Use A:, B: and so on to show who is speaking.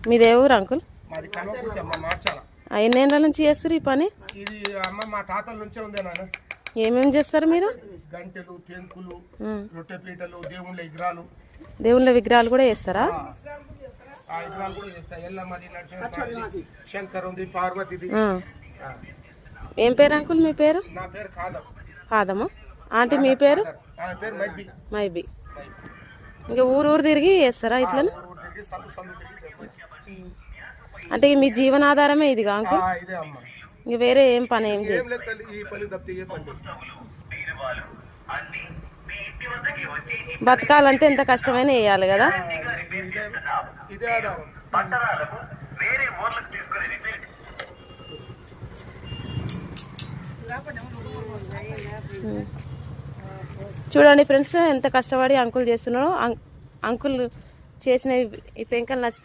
A: మీదే ఊరు అంకుల్?
B: మాది కల్వకుర్తి అమ్మ, మార్చాల.
A: ఎన్నేళ్ళ నుంచి చేస్తారు ఈ పని?
B: ఇది అమ్మ మా తాతల నుంచే ఉంది నాన్న.
A: ఏమేమి చేస్తారు మీరు?
B: గంటెలు, టెంకులు, రొట్టె పీటలు, దేవుళ్ళ విగ్రహాలు.
A: దేవుళ్ళ విగ్రహాలు కూడా చేస్తారా?
B: ఆ విగ్రహాలు కూడా చేస్తా. ఎల్లమ్మది, నరసింహస్వామిది, శంకర్ ఉంది, పార్వతిది.
A: ఏం పేరు అంకుల్ మీ పేరు?
B: నా పేరు కాదం.
A: కాదమ్మా. ఆంటీ మీ పేరు?
B: ఆమె పేరు మైబి.
A: మైబి. ఇంకా ఊరు ఊరు తిరిగి చేస్తారా ఇట్లా? అంటే మీ జీవనాధారమే ఇదిగా అంకుల్?
B: ఇదే అమ్మ.
A: ఇంక వేరే ఏం పని ఏం
B: ఈ పని తప్పితే ఏ పని.
A: బతకాలంటే ఎంత కష్టమైన వేయాలి కదా.
B: ఇదే ఆధారం.
A: చూడండి ఫ్రెండ్స్ ఎంత కష్టపడి అంకుల్ చేస్తున్నారో. అంకుల్ చేసిన ఈ పెంకలు నచ్చితే